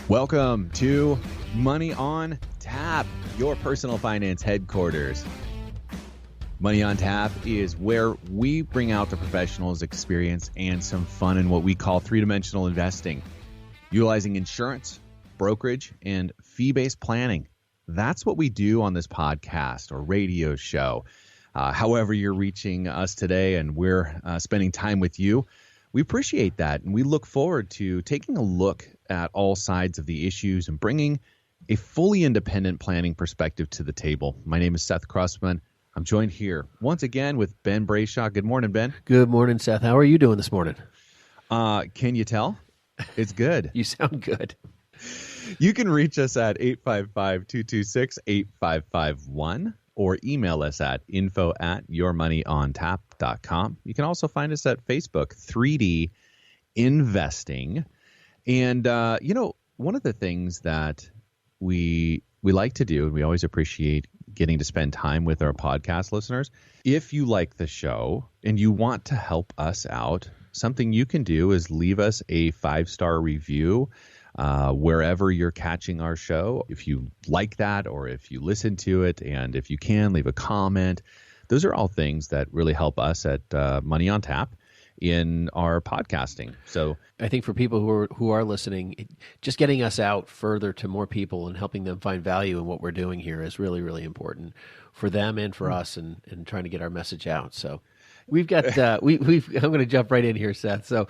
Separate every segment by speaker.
Speaker 1: Welcome to Money on Tap, your personal finance headquarters. Money on Tap is where we bring out the professionals' experience and some fun in what we call three-dimensional investing, utilizing insurance, brokerage, and fee-based planning. That's what we do on this podcast or radio show. However you're reaching us today and we're spending time with you, we appreciate that, and we look forward to taking a look at all sides of the issues and bringing a fully independent planning perspective to the table. My name is Seth Crossman. I'm joined here once again with Ben Brayshaw. Good morning, Ben.
Speaker 2: Good morning, Seth. How are you doing this morning?
Speaker 1: Can you tell? It's good.
Speaker 2: You sound good.
Speaker 1: You can reach us at 855-226-8551 or email us at info@yourmoneyontap.com. You can also find us at Facebook, 3D Investing. And, one of the things that we like to do, and we always appreciate getting to spend time with our podcast listeners, if you like the show and you want to help us out, something you can do is leave us a 5-star review wherever you're catching our show. If you like that or if you listen to it, and if you can, leave a comment. Those are all things that really help us at Money on Tap in our podcasting. So
Speaker 2: I think for people who are listening, just getting us out further to more people and helping them find value in what we're doing here is really, really important for them and for us, and trying to get our message out. So we've got I'm going to jump right in here, Seth. So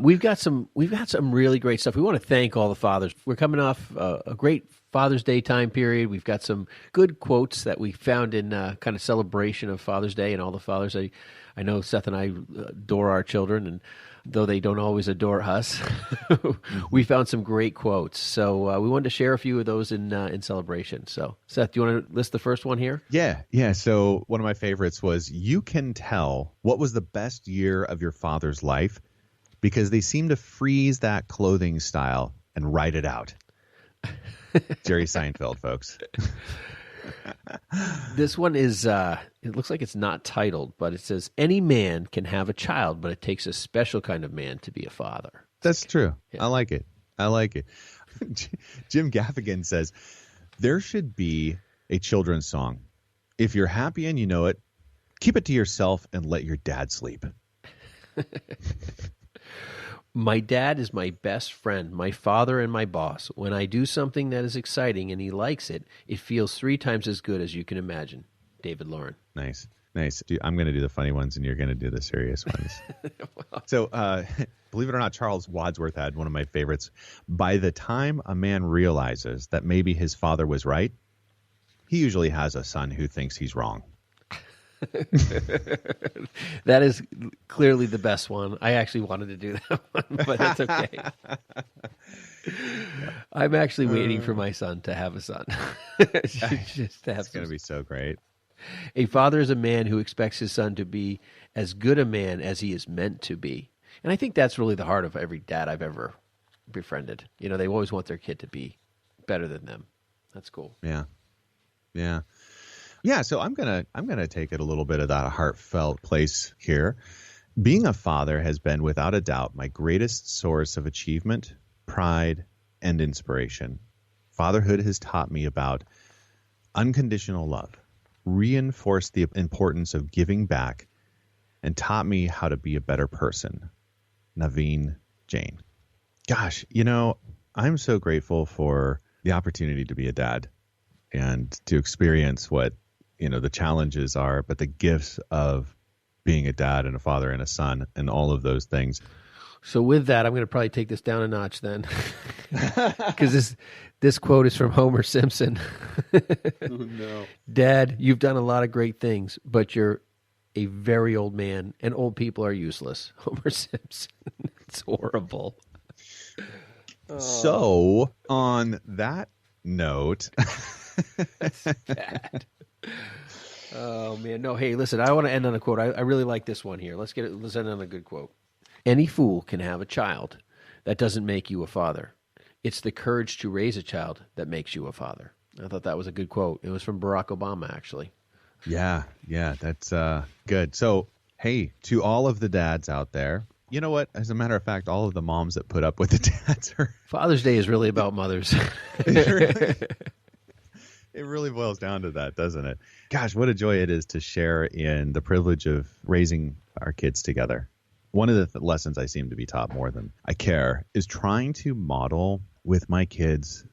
Speaker 2: we've got some really great stuff. We want to thank all the fathers. We're coming off a great Father's Day time period. We've got some good quotes that we found in kind of celebration of Father's Day and all the fathers. I know Seth and I adore our children, and though they don't always adore us, we found some great quotes. So we wanted to share a few of those in celebration. So Seth, do you want to list the first one here?
Speaker 1: Yeah. So one of my favorites was, you can tell what was the best year of your father's life because they seem to freeze that clothing style and write it out. Jerry Seinfeld, folks.
Speaker 2: This one is, it looks like it's not titled, but it says, any man can have a child, but it takes a special kind of man to be a father.
Speaker 1: That's true. Yeah. I like it. Jim Gaffigan says, there should be a children's song. If you're happy and you know it, keep it to yourself and let your dad sleep.
Speaker 2: My dad is my best friend, my father, and my boss. When I do something that is exciting and he likes it, it feels 3 times as good as you can imagine. David Lauren.
Speaker 1: Nice. I'm going to do the funny ones, and you're going to do the serious ones. So, believe it or not, Charles Wadsworth had one of my favorites. By the time a man realizes that maybe his father was right, he usually has a son who thinks he's wrong.
Speaker 2: That is clearly the best one. I actually wanted to do that one, but that's okay. I'm actually waiting for my son to have a son. It's
Speaker 1: going to be so great.
Speaker 2: A father is a man who expects his son to be as good a man as he is meant to be. And I think that's really the heart of every dad I've ever befriended. You know, they always want their kid to be better than them. That's cool.
Speaker 1: Yeah. So I'm gonna take it a little bit of that heartfelt place here. Being a father has been, without a doubt, my greatest source of achievement, pride, and inspiration. Fatherhood has taught me about unconditional love, reinforced the importance of giving back, and taught me how to be a better person. Naveen Jain. Gosh, I'm so grateful for the opportunity to be a dad and to experience what the challenges are, but the gifts of being a dad and a father and a son and all of those things.
Speaker 2: So with that, I'm going to probably take this down a notch then, because this quote is from Homer Simpson.
Speaker 1: Oh, no.
Speaker 2: Dad, you've done a lot of great things, but you're a very old man, and old people are useless. Homer Simpson. It's horrible.
Speaker 1: So on that note,
Speaker 2: that's bad. Oh man, no. Hey, listen. I want to end on a quote. I really like this one here. Let's end on a good quote. Any fool can have a child. That doesn't make you a father. It's the courage to raise a child that makes you a father. I thought that was a good quote. It was from Barack Obama, actually.
Speaker 1: Yeah, that's good. So, hey, to all of the dads out there, You know what? As a matter of fact, all of the moms that put up with the dads are.
Speaker 2: Father's Day is really about mothers.
Speaker 1: It really boils down to that, doesn't it? Gosh, what a joy it is to share in the privilege of raising our kids together. One of the lessons I seem to be taught more than I care is trying to model with my kids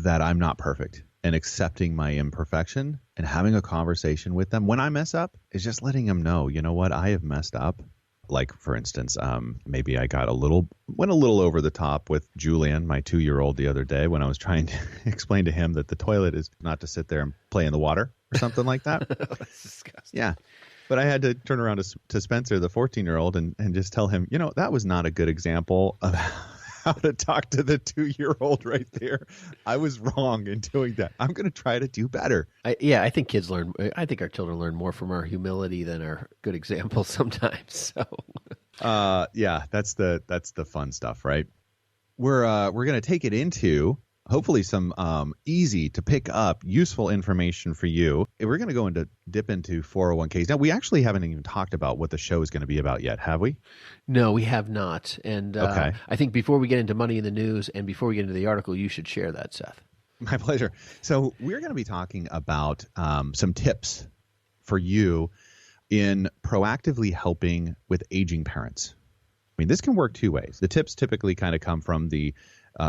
Speaker 1: that I'm not perfect and accepting my imperfection and having a conversation with them. When I mess up, is just letting them know, you know what, I have messed up. Like, for instance, maybe I went a little over the top with Julian, my 2-year-old, the other day when I was trying to explain to him that the toilet is not to sit there and play in the water or something like that.
Speaker 2: That's disgusting.
Speaker 1: Yeah. But I had to turn around to Spencer, the 14-year-old, and just tell him, that was not a good example of how to talk to the 2-year-old right there. I was wrong in doing that. I'm going to try to do better.
Speaker 2: I think our children learn more from our humility than our good examples sometimes. So,
Speaker 1: that's the fun stuff, right? We're going to take it into hopefully some easy to pick up, useful information for you. We're going to dip into 401ks. Now, we actually haven't even talked about what the show is going to be about yet, have we?
Speaker 2: No, we have not. And
Speaker 1: okay.
Speaker 2: I think before we get into money in the news and before we get into the article, you should share that, Seth.
Speaker 1: My pleasure. So we're going to be talking about some tips for you in proactively helping with aging parents. I mean, this can work two ways. The tips typically kind of come from the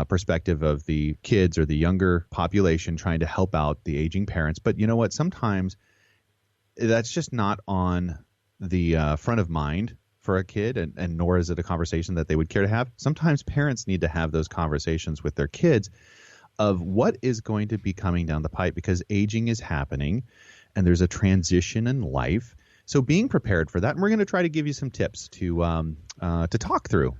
Speaker 1: perspective of the kids or the younger population trying to help out the aging parents. But you know what? Sometimes that's just not on the front of mind for a kid, and nor is it a conversation that they would care to have. Sometimes parents need to have those conversations with their kids of what is going to be coming down the pipe, because aging is happening and there's a transition in life. So being prepared for that, and we're going to try to give you some tips to talk through.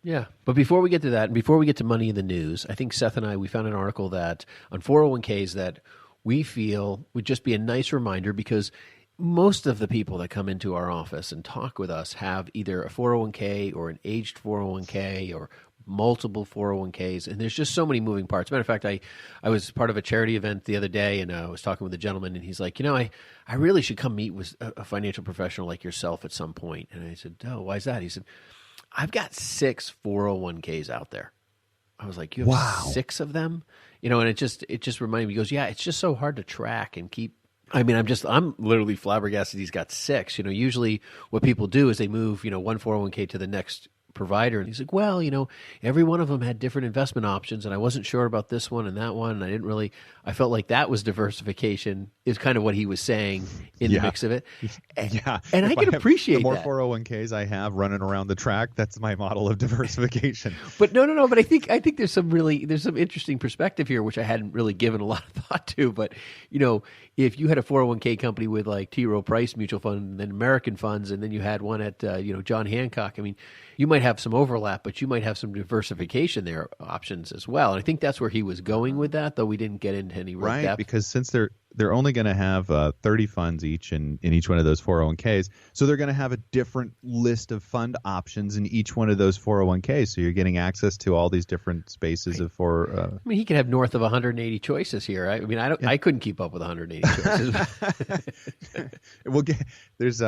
Speaker 2: Yeah, but before we get to that, and before we get to money in the news, I think Seth and I, we found an article that on 401ks that we feel would just be a nice reminder, because most of the people that come into our office and talk with us have either a 401k or an aged 401k or multiple 401ks, and there's just so many moving parts. Matter of fact, I was part of a charity event the other day, and I was talking with a gentleman, and he's like, I really should come meet with a financial professional like yourself at some point. And I said, oh, why is that? He said, I've got 6 401ks out there. I was like, you have 6 of them? And it just reminded me, he goes, yeah, it's just so hard to track and keep. I mean, I'm literally flabbergasted he's got 6. Usually what people do is they move, one 401k to the next provider. And he's like, well, every one of them had different investment options, and I wasn't sure about this one and that one. And I felt like that was diversification, is kind of what he was saying in the mix of it.
Speaker 1: Yeah.
Speaker 2: And I can appreciate
Speaker 1: the more
Speaker 2: that.
Speaker 1: 401ks I have running around the track, that's my model of diversification.
Speaker 2: But no. But I think there's some interesting perspective here, which I hadn't really given a lot of thought to. But, if you had a 401k company with like T. Rowe Price Mutual Fund and then American Funds, and then you had one at, John Hancock, I mean, you might have some overlap, but you might have some diversification there options as well. And I think that's where he was going with that, though we didn't get into any real depth.
Speaker 1: Right, because since they're only going to have 30 funds each in each one of those 401ks, so they're going to have a different list of fund options in each one of those 401ks. So you're getting access to all these different spaces of
Speaker 2: I mean, he could have north of 180 choices here. I couldn't keep up with 180 choices.
Speaker 1: There's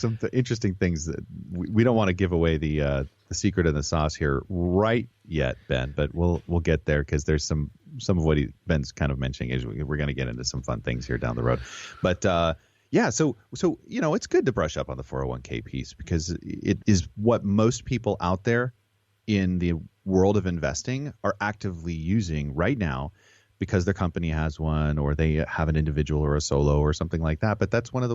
Speaker 1: some interesting things that we don't want to give away the secret of the sauce here right yet, Ben, but we'll get there, because there's some of what Ben's kind of mentioning is we're going to get into some fun things here down the road. But so it's good to brush up on the 401k piece, because it is what most people out there in the world of investing are actively using right now, because their company has one, or they have an individual or a solo or something like that. But that's one of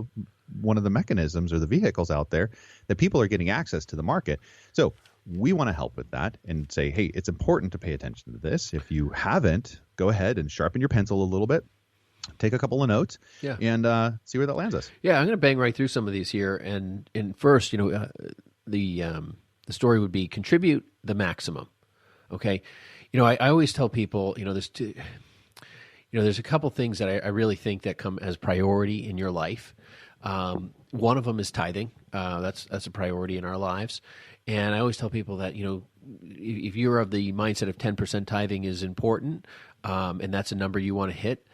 Speaker 1: the mechanisms or the vehicles out there that people are getting access to the market. So we want to help with that and say, hey, it's important to pay attention to this. If you haven't, go ahead and sharpen your pencil a little bit, take a couple of notes, and see where that lands us.
Speaker 2: Yeah, I'm going to bang right through some of these here. And first, the story would be contribute the maximum. Okay, I always tell people, there's a couple things that I really think that come as priority in your life. One of them is tithing. That's a priority in our lives. And I always tell people that, if you're of the mindset of 10% tithing is important, and that's a number you want to hit,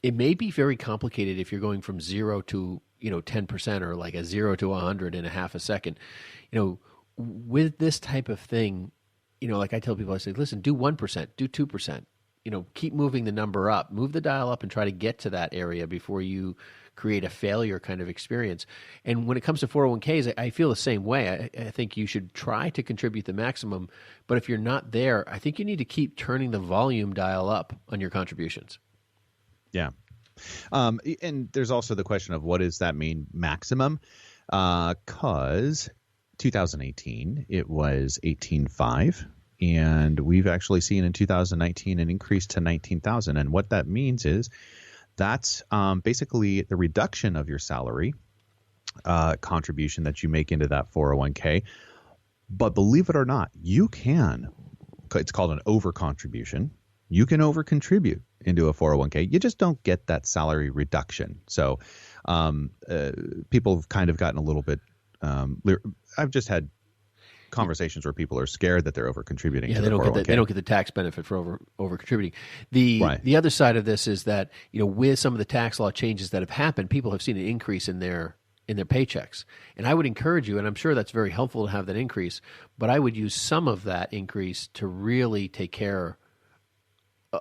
Speaker 2: it may be very complicated if you're going from 0 to, 10%, or like a 0 to 100 in a half a second. with this type of thing, like I tell people, I say, listen, do 1%, do 2%. Keep moving the number up, move the dial up and try to get to that area before you create a failure kind of experience. And when it comes to 401ks, I feel the same way. I think you should try to contribute the maximum, but if you're not there, I think you need to keep turning the volume dial up on your contributions.
Speaker 1: Yeah. And there's also the question of what does that mean maximum? Because 2018, it was 18.5. And we've actually seen in 2019 an increase to 19,000. And what that means is that's basically the reduction of your salary contribution that you make into that 401k. But believe it or not, you can. It's called an over contribution. You can over contribute into a 401k. You just don't get that salary reduction. So people have kind of gotten a little bit. I've just had conversations where people are scared that they're over contributing.
Speaker 2: Yeah,
Speaker 1: they
Speaker 2: don't get the tax benefit for over contributing. The other side of this is that with some of the tax law changes that have happened, people have seen an increase in their paychecks. And I would encourage you, and I'm sure that's very helpful to have that increase, but I would use some of that increase to really take care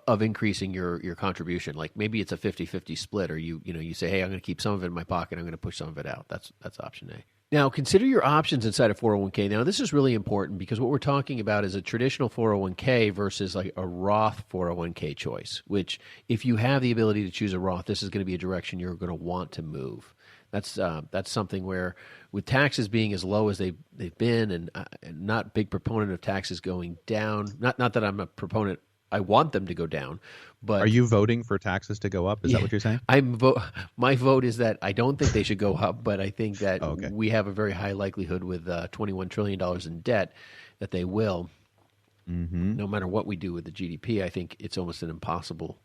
Speaker 2: of increasing your contribution. Like maybe it's a 50-50 split, or you say, hey, I'm going to keep some of it in my pocket, I'm going to push some of it out. That's option A. Now, consider your options inside a 401k. Now, this is really important because what we're talking about is a traditional 401k versus like a Roth 401k choice, which if you have the ability to choose a Roth, this is going to be a direction you're going to want to move. That's something where with taxes being as low as they've been and not a big proponent of taxes going down, not that I'm a proponent, I want them to go down. But
Speaker 1: are you voting for taxes to go up? Is that what you're saying?
Speaker 2: My vote is that I don't think they should go up, but I think that we have a very high likelihood with $21 trillion in debt that they will. Mm-hmm. No matter what we do with the GDP, I think it's almost an impossible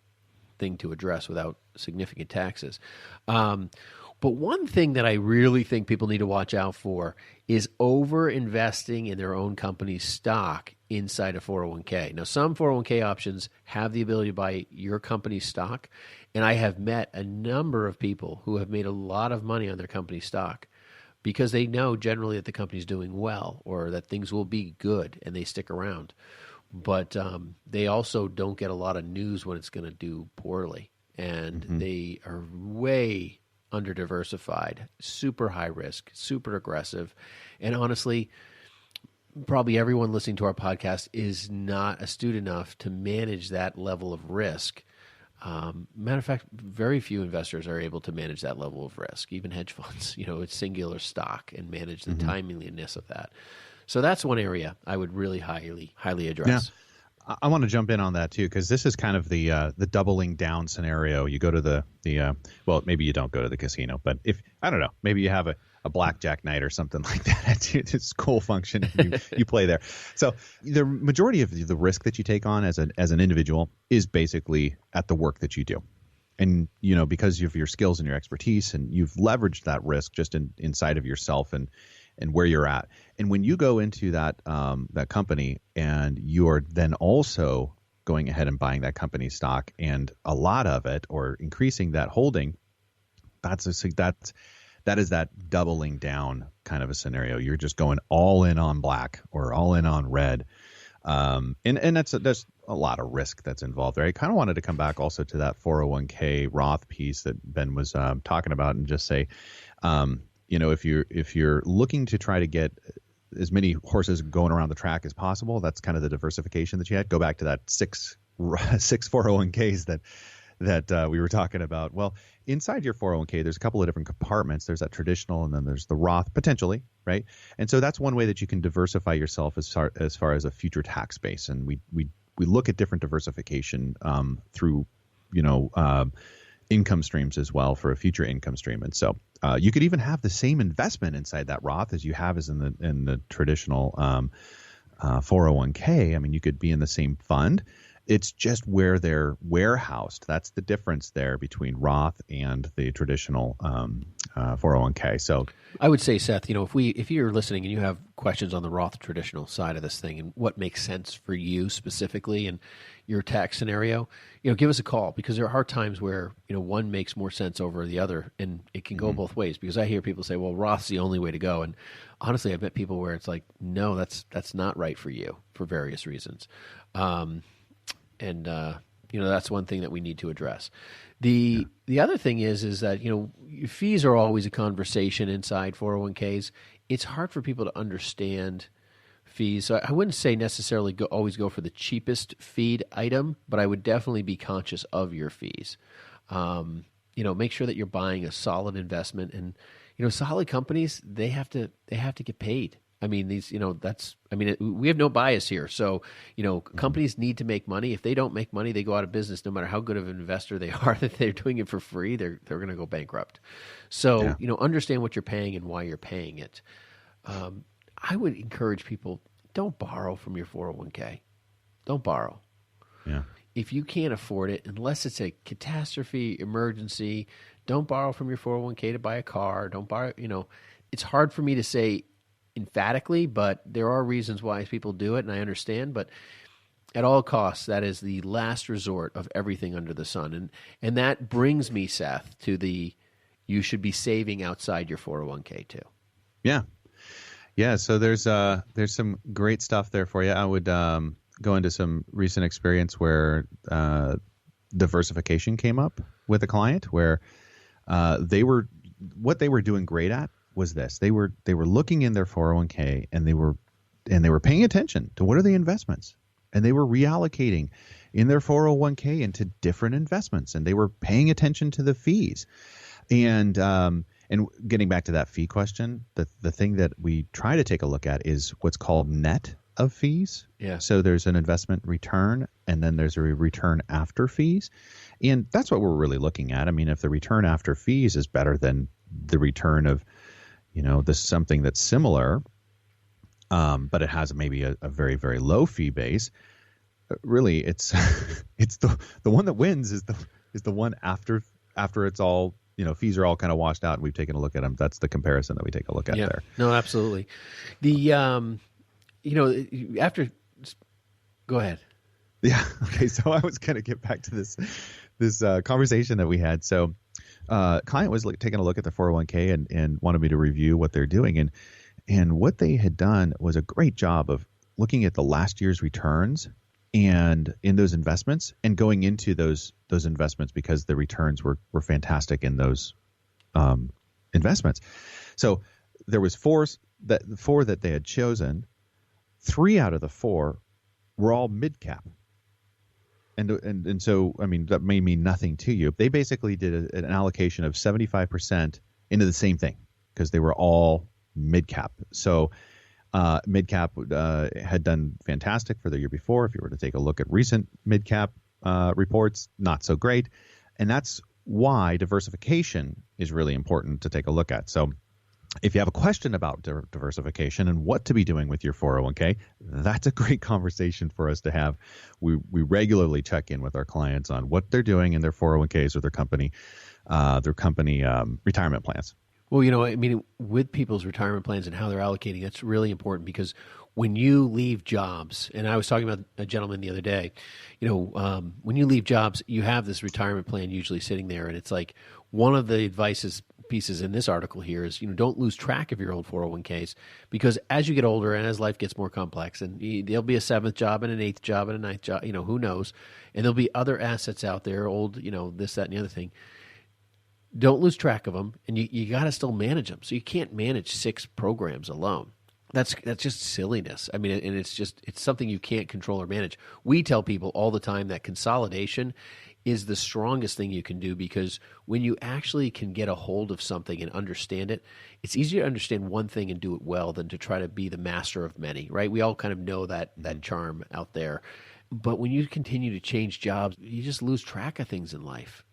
Speaker 2: thing to address without significant taxes. But one thing that I really think people need to watch out for is over-investing in their own company's stock inside a 401k. Now, some 401k options have the ability to buy your company's stock, and I have met a number of people who have made a lot of money on their company's stock because they know generally that the company's doing well or that things will be good, and they stick around. But they also don't get a lot of news when it's going to do poorly, and they are way under-diversified, super high risk, super aggressive. And honestly, probably everyone listening to our podcast is not astute enough to manage that level of risk. Matter of fact, very few investors are able to manage that level of risk, even hedge funds. It's singular stock and manage the timeliness of that. So that's one area I would really highly address. Yeah.
Speaker 1: I want to jump in on that too, because this is kind of the doubling down scenario. You go to the well, maybe you don't go to the casino, but if I don't know, maybe you have a blackjack night or something like that at your school function. You play there. So the majority of the risk that you take on as an individual is basically at the work that you do, and because of your skills and your expertise, and you've leveraged that risk just inside of yourself and where you're at. And when you go into that company and you're then also going ahead and buying that company's stock and a lot of it or increasing that holding, that is that doubling down kind of a scenario. You're just going all in on black or all in on red. And there's a lot of risk that's involved there. I kind of wanted to come back also to that 401k Roth piece that Ben was talking about and just say, if you're looking to try to get as many horses going around the track as possible, that's kind of the diversification that you had. Go back to that six 401ks that we were talking about. Well, inside your 401k, there's a couple of different compartments. There's that traditional, and then there's the Roth, potentially, right? And so that's one way that you can diversify yourself as far as a future tax base. And we look at different diversification through income streams as well for a future income stream. And so you could even have the same investment inside that Roth as you have as in the traditional 401k. I mean, you could be in the same fund. It's just where they're warehoused. That's the difference there between Roth and the traditional 401k. So
Speaker 2: I would say, Seth, if you're listening and you have questions on the Roth traditional side of this thing and what makes sense for you specifically and your tax scenario, give us a call, because there are times where, one makes more sense over the other, and it can go both ways, because I hear people say, well, Roth's the only way to go. And honestly, I've met people where it's like, no, that's not right for you for various reasons. That's one thing that we need to address. The other thing is that, fees are always a conversation inside 401ks. It's hard for people to understand fees. So I wouldn't say necessarily always go for the cheapest feed item, but I would definitely be conscious of your fees. Make sure that you're buying a solid investment, and, solid companies, they have to get paid. I mean, we have no bias here. So, companies need to make money. If they don't make money, they go out of business. No matter how good of an investor they are, that they're doing it for free, they're going to go bankrupt. So, understand what you're paying and why you're paying it. I would encourage people, don't borrow from your 401k. Don't borrow.
Speaker 1: Yeah.
Speaker 2: If you can't afford it, unless it's a catastrophe, emergency, don't borrow from your 401k to buy a car. Don't borrow, it's hard for me to say emphatically, but there are reasons why people do it, and I understand. But at all costs, that is the last resort of everything under the sun. And that brings me, Seth, to you should be saving outside your 401k too.
Speaker 1: Yeah. Yeah. So there's some great stuff there for you. I would go into some recent experience where diversification came up with a client, where what they were doing great at was this. They were looking in their 401k, and they were paying attention to what are the investments, and they were reallocating in their 401k into different investments, and they were paying attention to the fees. And getting back to that fee question, the thing that we try to take a look at is what's called net of fees.
Speaker 2: Yeah.
Speaker 1: So there's an investment return, and then there's a return after fees. And that's what we're really looking at. I mean, if the return after fees is better than the return of, this is something that's similar, but it has maybe a very, very low fee base, really it's it's the one that wins is the one after it's all, fees are all kind of washed out and we've taken a look at them. That's the comparison that we take a look at there.
Speaker 2: No, absolutely. After, go ahead.
Speaker 1: Yeah. Okay. So I was going to get back to this conversation that we had. So client was taking a look at the 401k and wanted me to review what they're doing. And what they had done was a great job of looking at the last year's returns and in those investments, and going into those investments because the returns were fantastic in those investments. So there was four that they had chosen. 3 out of the 4 were all mid cap. And so, I mean, that may mean nothing to you. They basically did an allocation of 75% into the same thing because they were all mid cap. So mid cap had done fantastic for the year before. If you were to take a look at recent mid cap reports, not so great. And that's why diversification is really important to take a look at. So if you have a question about diversification and what to be doing with your 401k, that's a great conversation for us to have. We regularly check in with our clients on what they're doing in their 401ks or their company retirement plans.
Speaker 2: Well, with people's retirement plans and how they're allocating, that's really important, because when you leave jobs, and I was talking about a gentleman the other day, when you leave jobs, you have this retirement plan usually sitting there, and it's like one of the pieces in this article here is, don't lose track of your old 401ks, because as you get older and as life gets more complex, and there'll be a 7th job and an 8th job and a 9th job, who knows, and there'll be other assets out there, old, this, that, and the other thing. Don't lose track of them, and you got to still manage them. So you can't manage 6 programs alone. That's just silliness. I mean, and it's something you can't control or manage. We tell people all the time that consolidation is the strongest thing you can do, because when you actually can get a hold of something and understand it, it's easier to understand one thing and do it well than to try to be the master of many, right? We all kind of know that charm out there. But when you continue to change jobs, you just lose track of things in life,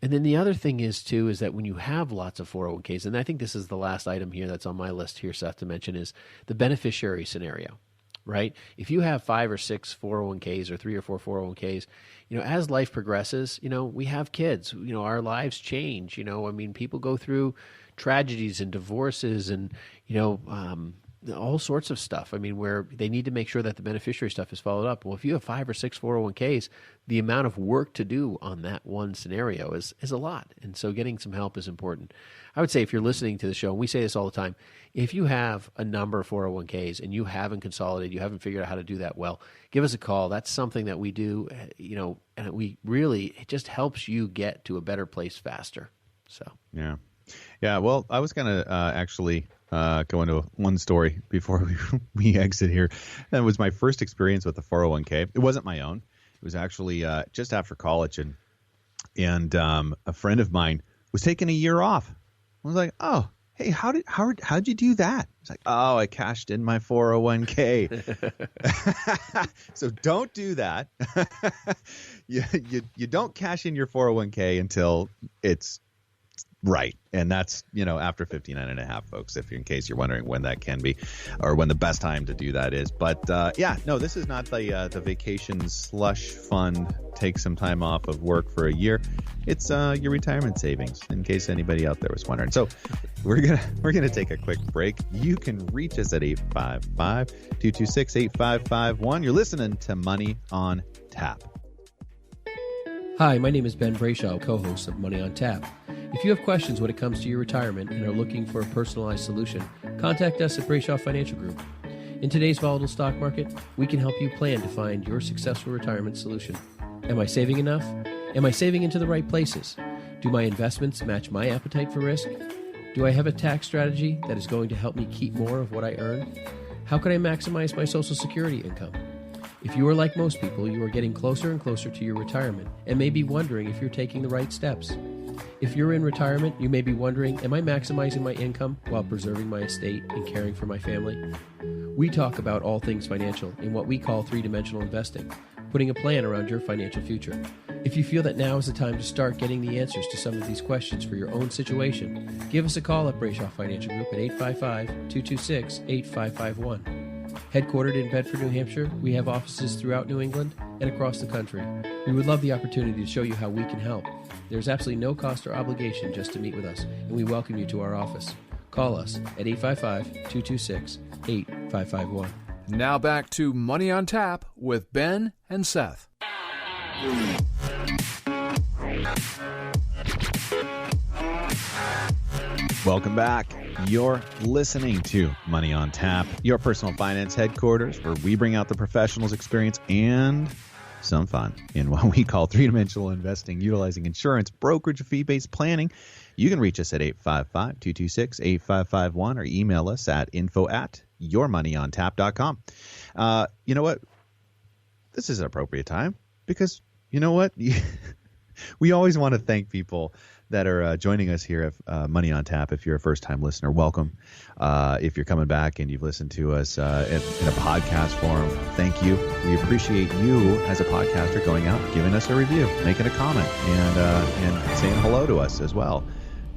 Speaker 2: And then the other thing is that when you have lots of 401ks, and I think this is the last item here that's on my list here, Seth, to mention, is the beneficiary scenario. right? If you have 5 or 6 401ks or 3 or 4 401ks, as life progresses, we have kids, our lives change, I mean, people go through tragedies and divorces and, all sorts of stuff. I mean, where they need to make sure that the beneficiary stuff is followed up. Well, if you have 5 or 6 401ks, the amount of work to do on that one scenario is a lot. And so getting some help is important. I would say if you're listening to the show, and we say this all the time, if you have a number of 401ks and you haven't consolidated, you haven't figured out how to do that well, give us a call. That's something that we do, and it just helps you get to a better place faster. So,
Speaker 1: yeah. Well, I was going to actually go into one story before we exit here. That was my first experience with the 401k. It wasn't my own. It was actually just after college, and a friend of mine was taking a year off. I was like, oh, hey, how'd you do that? It's like, oh, I cashed in my 401k. So don't do that. You don't cash in your 401k until it's right. And that's, after 59 and a half, folks, in case you're wondering when that can be or when the best time to do that is. But this is not the vacation slush fund. Take some time off of work for a year. It's your retirement savings, in case anybody out there was wondering. So we're gonna take a quick break. You can reach us at 855-226-8551. You're listening to Money on Tap.
Speaker 2: Hi, my name is Ben Brayshaw, co-host of Money on Tap. If you have questions when it comes to your retirement and are looking for a personalized solution, contact us at Brayshaw Financial Group. In today's volatile stock market, we can help you plan to find your successful retirement solution. Am I saving enough? Am I saving into the right places? Do my investments match my appetite for risk? Do I have a tax strategy that is going to help me keep more of what I earn? How can I maximize my Social Security income? If you are like most people, you are getting closer and closer to your retirement and may be wondering if you're taking the right steps. If you're in retirement, you may be wondering, am I maximizing my income while preserving my estate and caring for my family? We talk about all things financial in what we call three-dimensional investing, putting a plan around your financial future. If you feel that now is the time to start getting the answers to some of these questions for your own situation, give us a call at Brayshaw Financial Group at 855-226-8551. Headquartered in Bedford, New Hampshire, we have offices throughout New England and across the country. We would love the opportunity to show you how we can help. There's absolutely no cost or obligation just to meet with us, and we welcome you to our office. Call us at 855-226-8551.
Speaker 3: Now back to Money on Tap with Ben and Seth.
Speaker 1: Welcome back. You're listening to Money on Tap, your personal finance headquarters, where we bring out the professionals' experience and some fun in what we call three-dimensional investing, utilizing insurance, brokerage, fee-based planning. You can reach us at 855-226-8551 or email us at info@yourmoneyontap.com. You know what? This is an appropriate time because you know what? We always want to thank people that are joining us here at Money on Tap. If you're a first-time listener, welcome. If you're coming back and you've listened to us in a podcast form, thank you. We appreciate you as a podcaster going out, giving us a review, making a comment, and saying hello to us as well.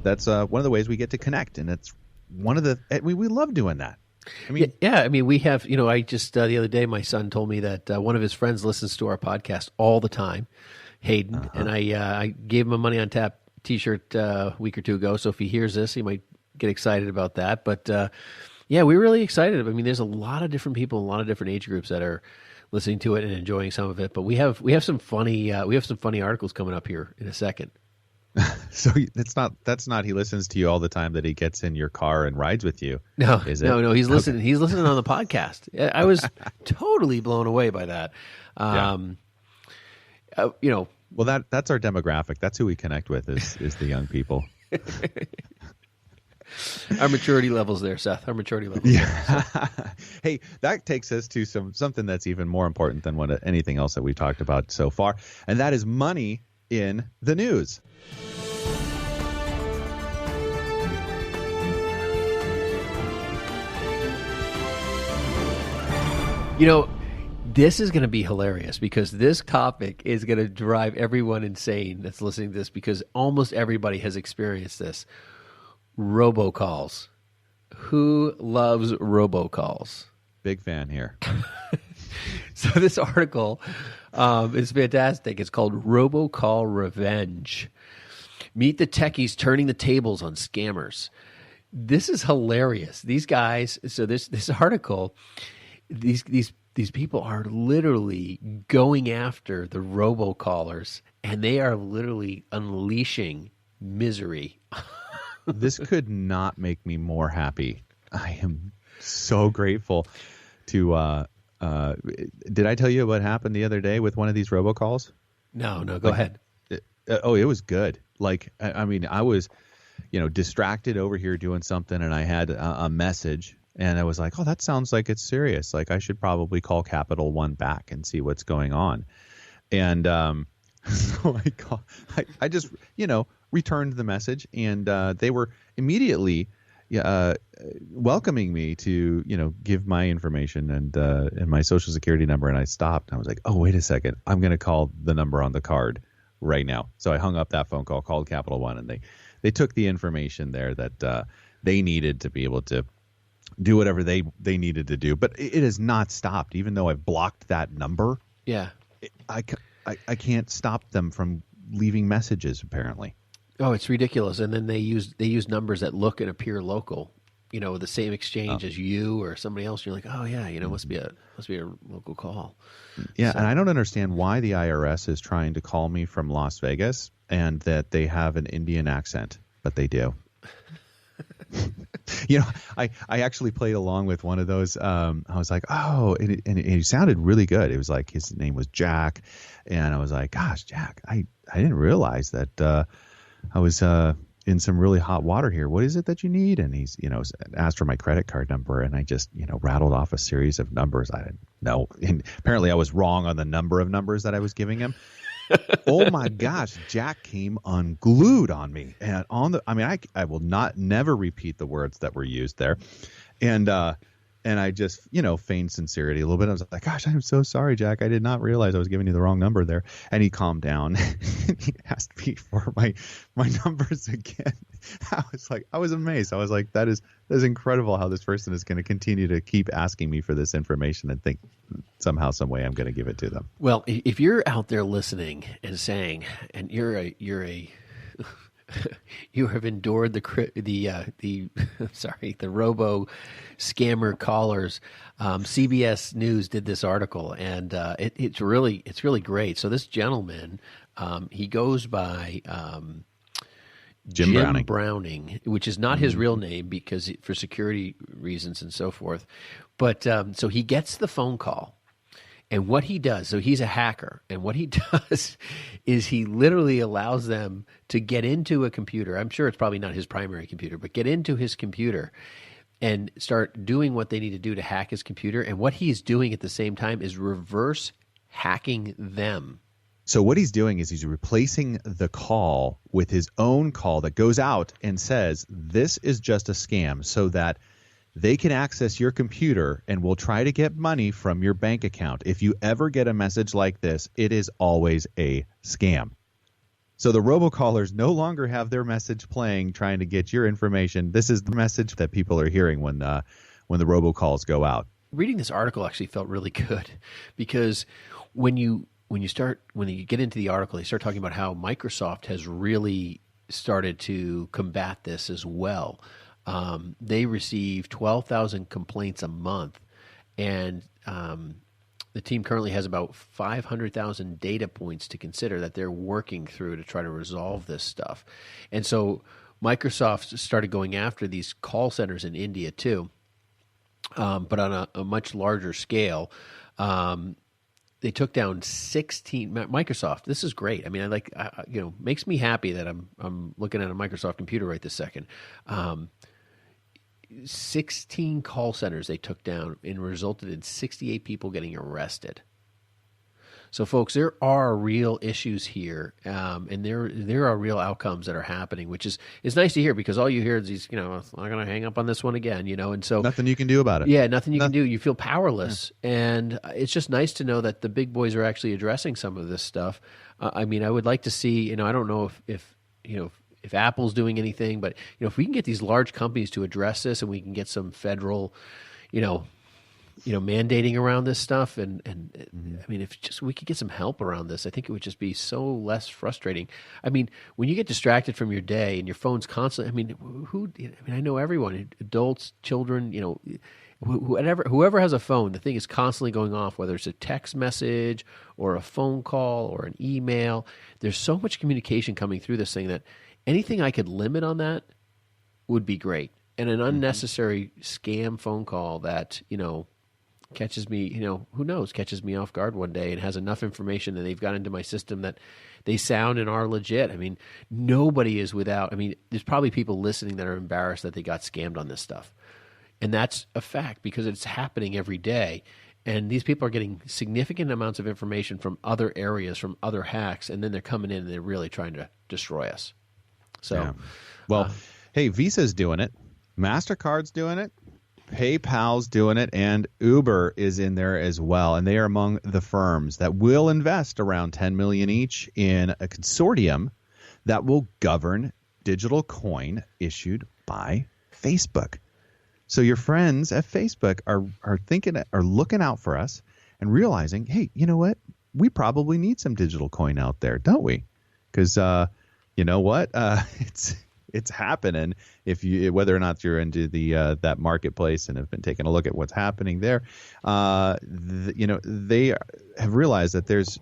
Speaker 1: That's one of the ways we get to connect, and it's one of the we love doing that. I mean,
Speaker 2: yeah. I mean, we have. I just the other day, my son told me that one of his friends listens to our podcast all the time, Hayden, and I gave him a Money on Tap T-shirt a week or two ago. So if he hears this, he might get excited about that. But we're really excited. I mean, there's a lot of different people, a lot of different age groups that are listening to it and enjoying some of it. But we have some funny articles coming up here in a second.
Speaker 1: So that's not he listens to you all the time that he gets in your car and rides with you.
Speaker 2: No,
Speaker 1: is it?
Speaker 2: No, he's listening. Okay. He's listening on the podcast. I was totally blown away by that.
Speaker 1: Well, that's our demographic. That's who we connect with is the young people.
Speaker 2: Our maturity levels there, Seth. Our maturity levels.
Speaker 1: Yeah. There, so. Hey, that takes us to something that's even more important than anything else that we've talked about so far, and that is money in the news.
Speaker 2: This is going to be hilarious because this topic is going to drive everyone insane that's listening to this because almost everybody has experienced this. Robocalls. Who loves robocalls?
Speaker 1: Big fan here.
Speaker 2: So this article is fantastic. It's called Robocall Revenge. Meet the techies turning the tables on scammers. This is hilarious. These guys, so this article, these people are literally going after the robocallers, and they are literally unleashing misery.
Speaker 1: This could not make me more happy. I am so grateful to did I tell you what happened the other day with one of these robocalls?
Speaker 2: No, go ahead.
Speaker 1: It was good. Like, I mean, I was, distracted over here doing something, and I had a message, and I was like, oh, that sounds like it's serious. Like, I should probably call Capital One back and see what's going on. And so I just, returned the message, and they were immediately welcoming me to, give my information and my social security number. And I stopped. I was like, oh, wait a second. I'm going to call the number on the card right now. So I hung up that phone call, called Capital One, and they took the information there that they needed to be able to do whatever they needed to do. But it has not stopped, even though I've blocked that number.
Speaker 2: Yeah.
Speaker 1: I can't stop them from leaving messages, apparently.
Speaker 2: Oh, it's ridiculous. And then they use numbers that look and appear local, the same exchange as you or somebody else. You're like, oh yeah, must be a local call.
Speaker 1: Yeah.
Speaker 2: So,
Speaker 1: and I don't understand why the IRS is trying to call me from Las Vegas and that they have an Indian accent, but they do. I actually played along with one of those. I was like, oh, and he sounded really good. It was like his name was Jack. And I was like, gosh, Jack, I didn't realize that I was in some really hot water here. What is it that you need? And he's, asked for my credit card number, and I just, rattled off a series of numbers. I didn't know. And apparently I was wrong on the number of numbers that I was giving him. Oh my gosh, Jack came unglued on me. And I will never repeat the words that were used there. And I just, feigned sincerity a little bit. I was like, gosh, I'm so sorry, Jack. I did not realize I was giving you the wrong number there. And he calmed down. He asked me for my numbers again. I was amazed. I was like, that is incredible how this person is going to continue to keep asking me for this information and think somehow, some way I'm going to give it to them. Well,
Speaker 2: if you're out there listening and saying, and you have endured the robo scammer callers. CBS News did this article, and it's really great. So this gentleman, he goes by
Speaker 1: Jim
Speaker 2: Browning, which is not his real name because for security reasons and so forth. But so he gets the phone call. And what he does, so he's a hacker, and what he does is he literally allows them to get into a computer. I'm sure it's probably not his primary computer, but get into his computer and start doing what they need to do to hack his computer. And what he's doing at the same time is reverse hacking them.
Speaker 1: So what he's doing is he's replacing the call with his own call that goes out and says, this is just a scam, so that they can access your computer and will try to get money from your bank account. If you ever get a message like this, it is always a scam. So the robocallers no longer have their message playing trying to get your information. This is the message that people are hearing when the robocalls go out.
Speaker 2: Reading this article actually felt really good because when you get into the article, they start talking about how Microsoft has really started to combat this as well. They receive 12,000 complaints a month, and the team currently has about 500,000 data points to consider that they're working through to try to resolve this stuff. And so Microsoft started going after these call centers in India too, but on a much larger scale. They took down 16. Microsoft. This is great. I mean, makes me happy that I'm looking at a Microsoft computer right this second. 16 call centers they took down and resulted in 68 people getting arrested. So, folks, there are real issues here, and there are real outcomes that are happening, which is nice to hear because all you hear is these, I'm not going to hang up on this one again, and so
Speaker 1: nothing you can do about it.
Speaker 2: Yeah, nothing you can do. You feel powerless, and it's just nice to know that the big boys are actually addressing some of this stuff. I would like to see, I don't know if Apple's doing anything, but if we can get these large companies to address this, and we can get some federal, mandating around this stuff. And I mean, if just we could get some help around this, I think it would just be so less frustrating. I mean, when you get distracted from your day and your phone's constantly, I know everyone, adults, children, whoever has a phone, the thing is constantly going off, whether it's a text message or a phone call or an email. There's so much communication coming through this thing that anything I could limit on that would be great. And an unnecessary scam phone call that, catches me, who knows, catches me off guard one day and has enough information and they've got into my system that they sound and are legit. I mean, nobody is without, there's probably people listening that are embarrassed that they got scammed on this stuff. And that's a fact because it's happening every day. And these people are getting significant amounts of information from other areas, from other hacks, and then they're coming in and they're really trying to destroy us. So,
Speaker 1: yeah. Well, hey, Visa's doing it. MasterCard's doing it. PayPal's doing it, and Uber is in there as well. And they are among the firms that will invest around $10 million each in a consortium that will govern digital coin issued by Facebook. So your friends at Facebook are looking out for us and realizing, hey, you know what? We probably need some digital coin out there, don't we? Because you know what? It's happening. Whether or not you're into that marketplace and have been taking a look at what's happening there, they have realized that there's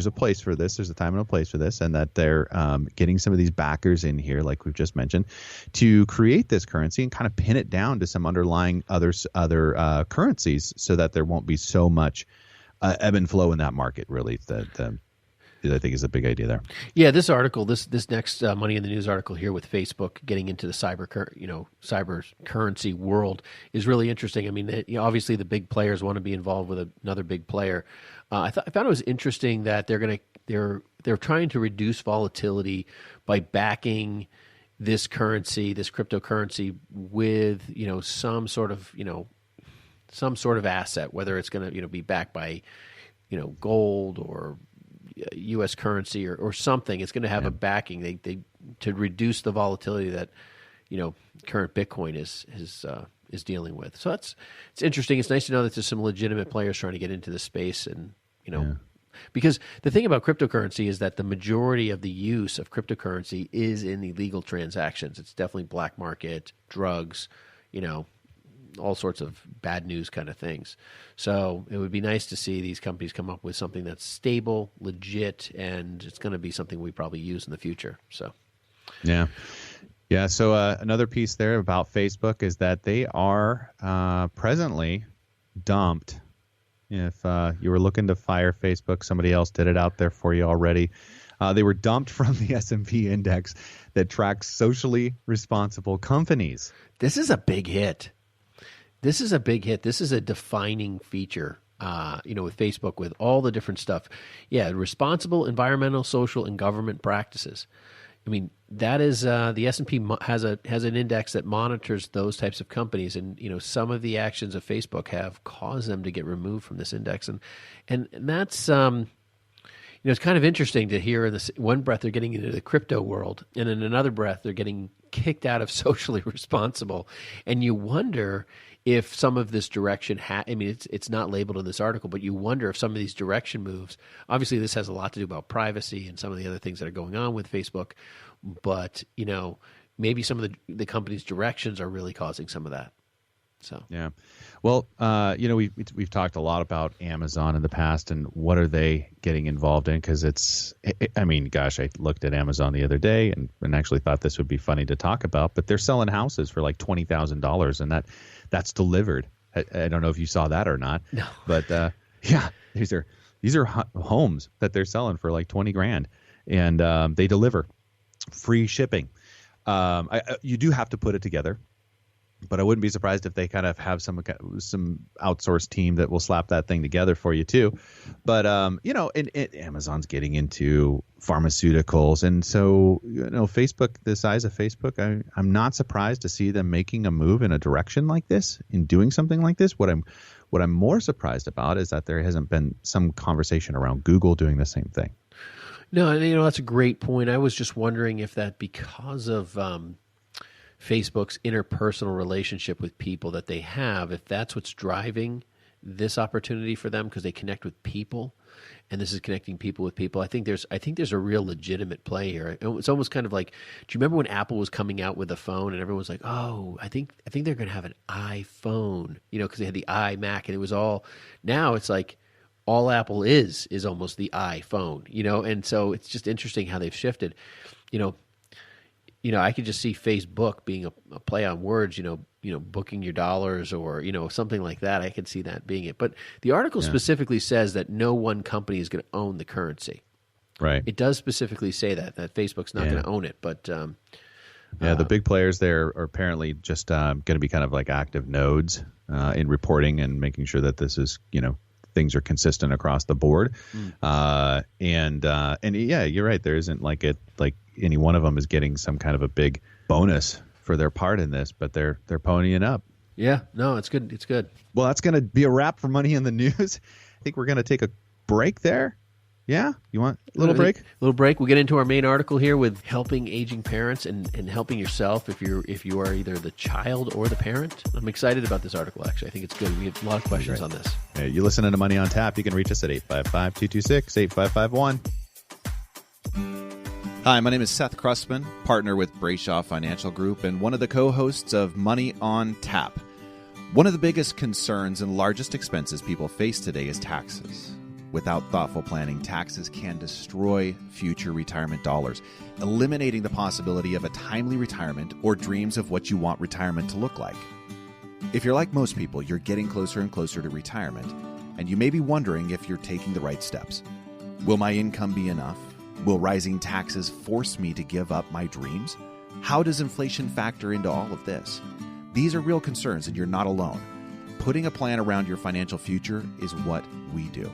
Speaker 1: a place for this. There's a time and a place for this, and that they're getting some of these backers in here, like we've just mentioned, to create this currency and kind of pin it down to some underlying other currencies, so that there won't be so much ebb and flow in that market. Really, that I think is a big idea there.
Speaker 2: Yeah, this article, this next Money in the News article here with Facebook getting into the cyber currency world is really interesting. I mean, obviously the big players want to be involved with another big player. I found it was interesting that they're trying to reduce volatility by backing this currency, this cryptocurrency, with some sort of asset, whether it's going to be backed by gold or U.S. currency or something. It's going to have a backing. They to reduce the volatility that current Bitcoin is dealing with. So it's interesting. It's nice to know that there's some legitimate players trying to get into the space, and because the thing about cryptocurrency is that the majority of the use of cryptocurrency is in illegal transactions. It's definitely black market, drugs, all sorts of bad news kind of things. So it would be nice to see these companies come up with something that's stable, legit, and it's going to be something we probably use in the future. So, yeah.
Speaker 1: So another piece there about Facebook is that they are presently dumped. If you were looking to fire Facebook, somebody else did it out there for you already. They were dumped from the S&P index that tracks socially responsible companies.
Speaker 2: This is a big hit. This is a defining feature, with Facebook, with all the different stuff. Yeah, responsible environmental, social, and government practices. I mean, that is the S&P has an index that monitors those types of companies, and some of the actions of Facebook have caused them to get removed from this index, and that's it's kind of interesting to hear in this one breath they're getting into the crypto world, and in another breath they're getting kicked out of socially responsible, and you wonder if some of this direction it's not labeled in this article, but you wonder if some of these direction moves, obviously this has a lot to do about privacy and some of the other things that are going on with Facebook, but maybe some of the company's directions are really causing some of that. So
Speaker 1: yeah, well, we've talked a lot about Amazon in the past and what are they getting involved in, because I looked at Amazon the other day and actually thought this would be funny to talk about, but they're selling houses for like $20,000, and that's delivered. I don't know if you saw that or not.
Speaker 2: No,
Speaker 1: but these are homes that they're selling for like $20,000, and they deliver free shipping. You do have to put it together. But I wouldn't be surprised if they kind of have some outsourced team that will slap that thing together for you too. But Amazon's getting into pharmaceuticals, and so Facebook, the size of Facebook, I'm not surprised to see them making a move in a direction like this, in doing something like this. What I'm more surprised about is that there hasn't been some conversation around Google doing the same thing.
Speaker 2: No, and that's a great point. I was just wondering if that because of Facebook's interpersonal relationship with people that they have, if that's what's driving this opportunity for them because they connect with people, and this is connecting people with people. I think there's a real legitimate play here. It's almost kind of like, do you remember when Apple was coming out with a phone and everyone was like, oh, I think they're going to have an iPhone, because they had the iMac, and it was all. Now it's like all Apple is almost the iPhone, and so it's just interesting how they've shifted. I could just see Facebook being a play on words, booking your dollars or, something like that. I could see that being it. But the article specifically says that no one company is going to own the currency.
Speaker 1: Right.
Speaker 2: It does specifically say that Facebook's not going to own it. But
Speaker 1: the big players there are apparently just going to be kind of like active nodes in reporting and making sure that this is, things are consistent across the board. And yeah, you're right. There isn't like any one of them is getting some kind of a big bonus for their part in this, but they're ponying up.
Speaker 2: Yeah, no, it's good. It's good.
Speaker 1: Well, that's going to be a wrap for Money in the News. I think we're going to take a break there. Yeah, you want a little break?
Speaker 2: Little break. We'll get into our main article here with helping aging parents and helping yourself if you are either the child or the parent. I'm excited about this article, actually. I think it's good. We have a lot of questions on this.
Speaker 1: Hey, you listening to Money on Tap, you can reach us at 855-226-8551.
Speaker 4: Hi, my name is Seth Crustman, partner with Brayshaw Financial Group and one of the co-hosts of Money on Tap. One of the biggest concerns and largest expenses people face today is taxes. Without thoughtful planning, taxes can destroy future retirement dollars, eliminating the possibility of a timely retirement or dreams of what you want retirement to look like. If you're like most people, you're getting closer and closer to retirement, and you may be wondering if you're taking the right steps. Will my income be enough? Will rising taxes force me to give up my dreams? How does inflation factor into all of this? These are real concerns, and you're not alone. Putting a plan around your financial future is what we do.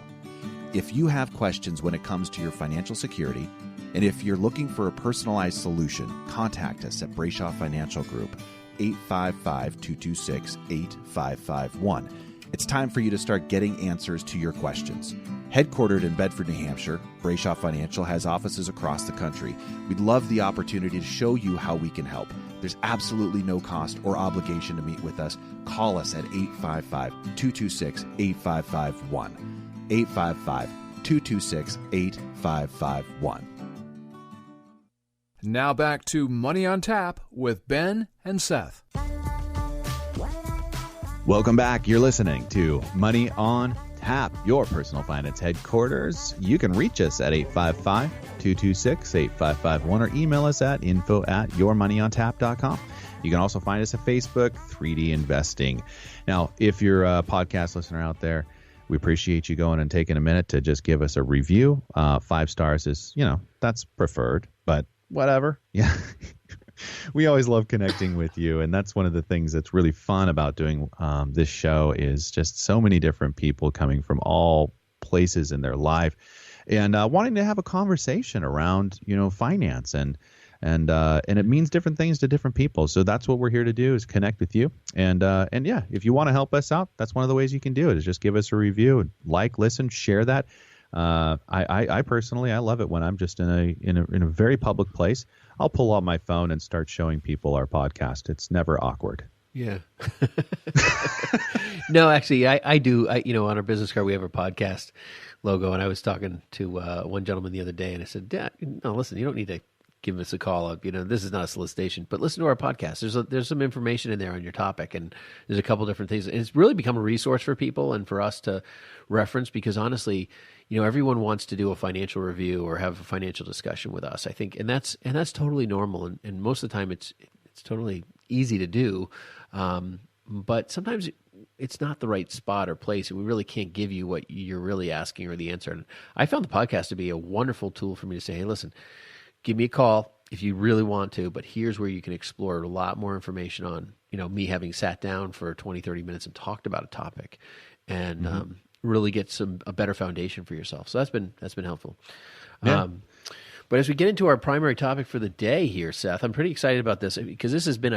Speaker 4: If you have questions when it comes to your financial security, and if you're looking for a personalized solution, contact us at Brayshaw Financial Group, 855-226-8551. It's time for you to start getting answers to your questions. Headquartered in Bedford, New Hampshire, Brayshaw Financial has offices across the country. We'd love the opportunity to show you how we can help. There's absolutely no cost or obligation to meet with us. Call us at 855-226-8551. 855-226-8551.
Speaker 3: Now back to Money on Tap with Ben and Seth.
Speaker 1: Welcome back. You're listening to Money on Tap, your personal finance headquarters. You can reach us at 855-226-8551 or email us at info@yourmoneyontap.com. You can also find us at Facebook, 3D Investing. Now, if you're a podcast listener out there, we appreciate you going and taking a minute to just give us a review. 5 stars is, that's preferred, but whatever. Yeah. We always love connecting with you. And that's one of the things that's really fun about doing this show is just so many different people coming from all places in their life and wanting to have a conversation around, finance and it means different things to different people. So that's what we're here to do is connect with you. And yeah, if you want to help us out, that's one of the ways you can do it is just give us a review, listen, share that. I personally, I love it when I'm just in a very public place. I'll pull out my phone and start showing people our podcast. It's never awkward.
Speaker 2: Yeah. No, actually, I do. On our business card, we have our podcast logo. And I was talking to one gentleman the other day and I said, "Dad, no, listen, you don't need to give us a call up. This is not a solicitation, but listen to our podcast. There's some information in there on your topic, and there's a couple different things. And it's really become a resource for people and for us to reference because honestly, everyone wants to do a financial review or have a financial discussion with us. I think, and that's totally normal. And most of the time, it's totally easy to do. But sometimes it's not the right spot or place, and we really can't give you what you're really asking or the answer. And I found the podcast to be a wonderful tool for me to say, hey, listen, give me a call if you really want to, but here's where you can explore a lot more information on, me having sat down for 20, 30 minutes and talked about a topic and really get a better foundation for yourself. So that's been helpful. Yeah. But as we get into our primary topic for the day here, Seth, I'm pretty excited about this because this has been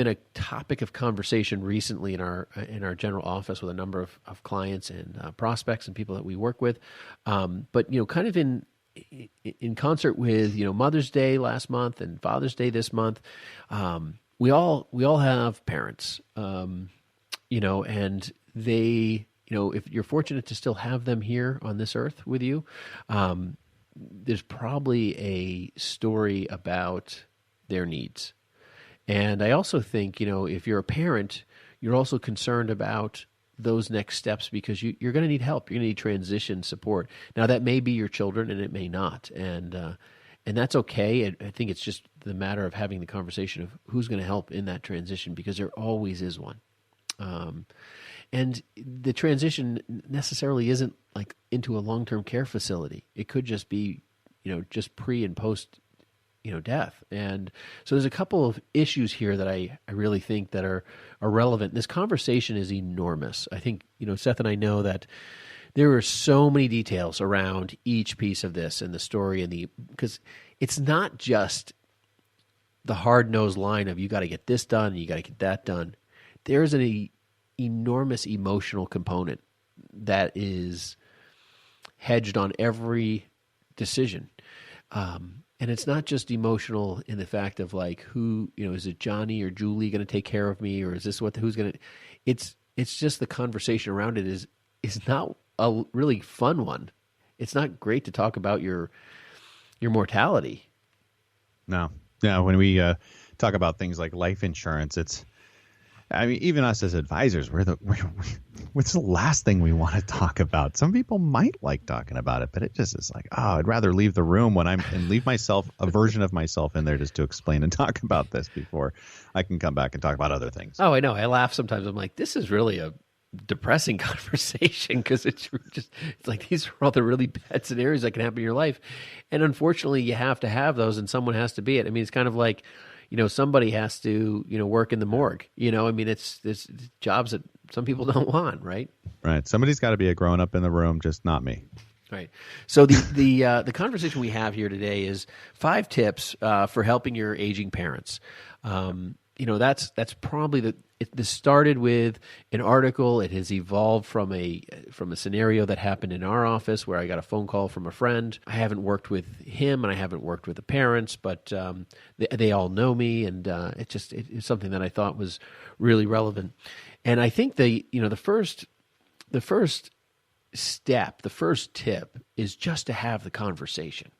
Speaker 2: a topic of conversation recently in our general office with a number of clients and prospects and people that we work with. But kind of in concert with Mother's Day last month and Father's Day this month, we all have parents, and they, if you're fortunate to still have them here on this earth with you, there's probably a story about their needs. And I also think, if you're a parent, you're also concerned about those next steps because you're going to need help. You're going to need transition support. Now, that may be your children and it may not. And that's okay. I think it's just the matter of having the conversation of who's going to help in that transition, because there always is one. And the transition necessarily isn't like into a long-term care facility. It could just be, just pre and post, death. And so there's a couple of issues here that I really think that are relevant. This conversation is enormous. I think, Seth and I know that there are so many details around each piece of this and the story because it's not just the hard-nosed line of you got to get this done, you got to get that done. There's an enormous emotional component that is hedged on every decision. And it's not just emotional in the fact of like who, is it Johnny or Julie going to take care of me, or is this who's going to? It's just the conversation around it is not a really fun one. It's not great to talk about your mortality.
Speaker 1: No, yeah. When we talk about things like life insurance, even us as advisors, what's the last thing we want to talk about? Some people might like talking about it, but it just is like, I'd rather leave the room and leave myself a version of myself in there just to explain and talk about this before I can come back and talk about other things.
Speaker 2: Oh, I know. I laugh sometimes. I'm like, this is really a depressing conversation because it's like these are all the really bad scenarios that can happen in your life. And unfortunately, you have to have those and someone has to be it. I mean, it's kind of like, somebody has to, work in the morgue. It's jobs that some people don't want, right?
Speaker 1: Right. Somebody's got to be a grown up in the room, just not me.
Speaker 2: Right. So the conversation we have here today is 5 tips for helping your aging parents. That's probably this started with an article. It has evolved from a scenario that happened in our office where I got a phone call from a friend. I haven't worked with him and I haven't worked with the parents, but they all know me, and it's something that I thought was really relevant. And I think the first step, the first tip is just to have the conversation.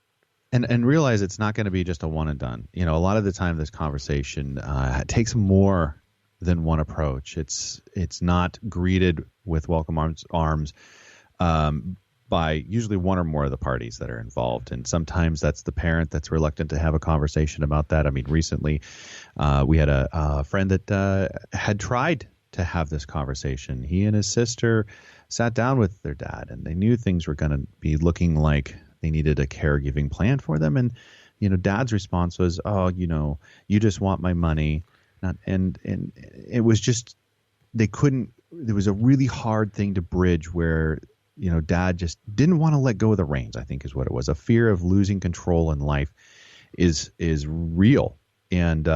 Speaker 1: And realize it's not going to be just a one and done. A lot of the time this conversation takes more than one approach. It's not greeted with welcome arms by usually one or more of the parties that are involved. And sometimes that's the parent that's reluctant to have a conversation about that. I mean, recently we had a friend that had tried to have this conversation. He and his sister sat down with their dad, and they knew things were going to be looking like they needed a caregiving plan for them. And, dad's response was, you just want my money. And it was just, there was a really hard thing to bridge where, dad just didn't want to let go of the reins, I think is what it was. A fear of losing control in life is real. And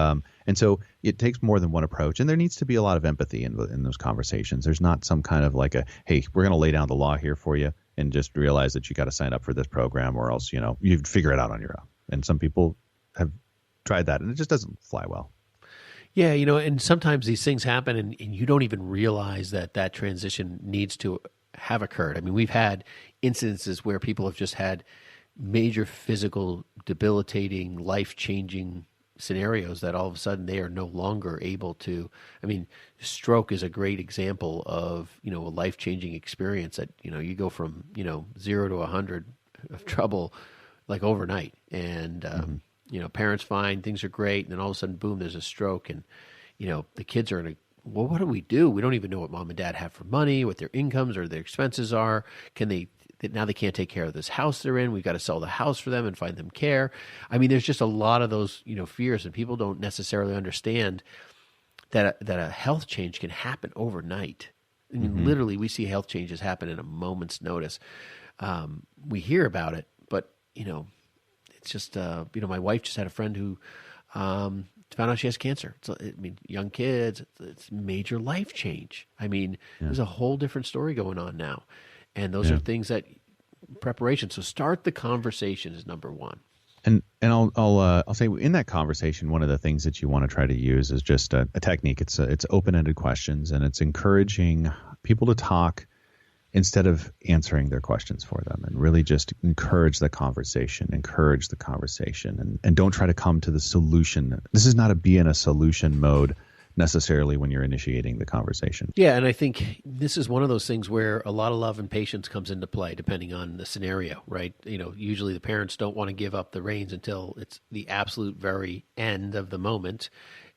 Speaker 1: so it takes more than one approach, and there needs to be a lot of empathy in those conversations. There's not some kind of like hey, we're going to lay down the law here for you, and just realize that you got to sign up for this program, or else you'd figure it out on your own. And some people have tried that, and it just doesn't fly well.
Speaker 2: Yeah, and sometimes these things happen, and you don't even realize that transition needs to have occurred. I mean, we've had incidences where people have just had major physical, debilitating, life-changing scenarios that all of a sudden they are no longer able to. I mean, stroke is a great example of, a life-changing experience that, you go from, 0 to 100 of trouble like overnight. And, parents fine, things are great. And then all of a sudden, boom, there's a stroke. And, the kids are in well, what do? We don't even know what mom and dad have for money, what their incomes or their expenses are. Now they can't take care of this house they're in. We've got to sell the house for them and find them care. I mean, there's just a lot of those, fears, and people don't necessarily understand that a health change can happen overnight. I mean, literally, we see health changes happen in a moment's notice. We hear about it, but it's just my wife just had a friend who found out she has cancer. Young kids, it's major life change. I mean, there's a whole different story going on now. And those are things that preparation. So start the conversation is number one.
Speaker 1: And I'll say in that conversation, one of the things that you want to try to use is just a technique. It's open-ended questions, and it's encouraging people to talk instead of answering their questions for them, and really just encourage the conversation, and don't try to come to the solution. This is not a be in a solution mode necessarily when you're initiating the conversation.
Speaker 2: Yeah, and I think this is one of those things where a lot of love and patience comes into play depending on the scenario, right? Usually the parents don't want to give up the reins until it's the absolute very end of the moment.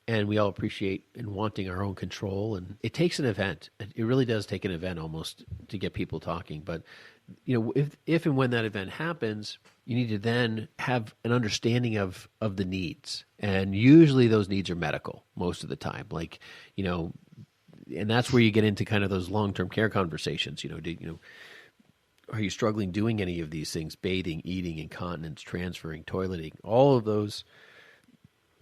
Speaker 2: And we all appreciate and wanting our own control. And it takes an event. It really does take an event almost to get people talking. But, if and when that event happens, you need to then have an understanding of the needs. And usually those needs are medical most of the time. And that's where you get into kind of those long-term care conversations. Are you struggling doing any of these things? Bathing, eating, incontinence, transferring, toileting, all of those,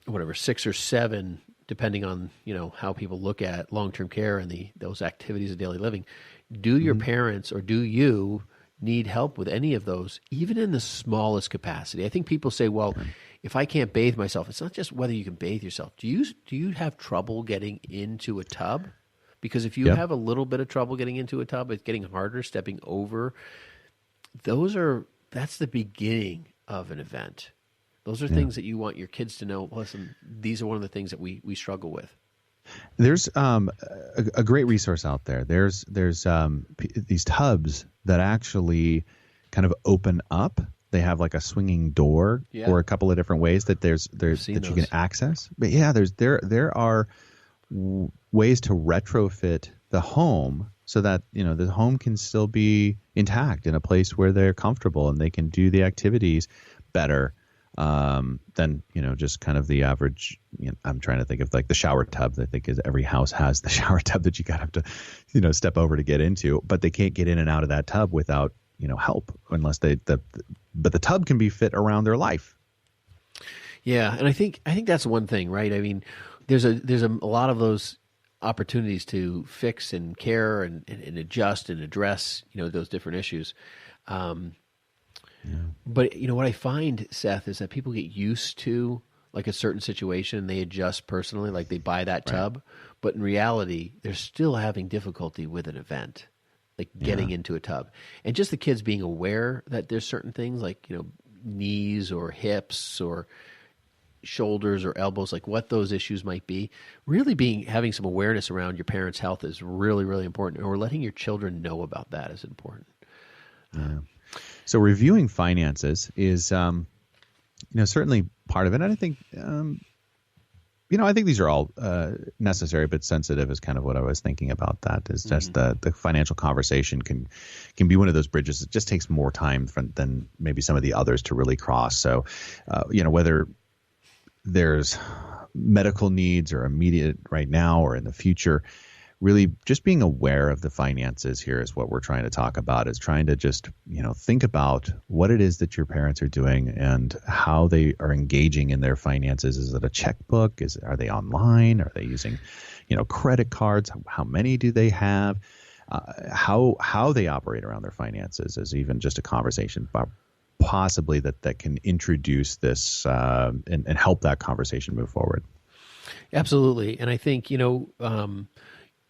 Speaker 2: 6 or 7, depending on, how people look at long-term care and those activities of daily living. Do your parents or do you need help with any of those, even in the smallest capacity? I think people say, well, if I can't bathe myself, it's not just whether you can bathe yourself. Do you have trouble getting into a tub? Because if you have a little bit of trouble getting into a tub, it's getting harder stepping over. That's the beginning of an event. Those are things that you want your kids to know. Listen, these are one of the things that we struggle with.
Speaker 1: There's a great resource out there. There's these tubs that actually kind of open up. They have like a swinging door or a couple of different ways that you can access. But there are ways to retrofit the home so that the home can still be intact in a place where they're comfortable and they can do the activities better than just kind of the average. I'm trying to think of like the shower tub. I think every house has the shower tub that you have to step over to get into, but they can't get in and out of that tub without help unless but the tub can be fit around their life.
Speaker 2: Yeah, and I think that's one thing, right? I mean, there's a lot of those opportunities to fix and care and adjust and address those different issues. But what I find, Seth, is that people get used to like a certain situation and they adjust personally, like they buy that tub, but in reality, they're still having difficulty with an event, like getting into a tub. And just the kids being aware that there's certain things like, knees or hips or shoulders or elbows, like what those issues might be, really having some awareness around your parents' health is really, really important. Or letting your children know about that is important.
Speaker 1: Yeah. So reviewing finances is, certainly part of it. And I think, I think these are all necessary, but sensitive is kind of what I was thinking about. That is just the financial conversation can be one of those bridges. It just takes more time than maybe some of the others to really cross. So, whether there's medical needs or immediate right now or in the future, really just being aware of the finances here is what we're trying to talk about, is trying to just, think about what it is that your parents are doing and how they are engaging in their finances. Is it a checkbook? Are they online? Are they using, credit cards? How many do they have? How they operate around their finances is even just a conversation possibly that can introduce this and help that conversation move forward.
Speaker 2: Absolutely. And I think,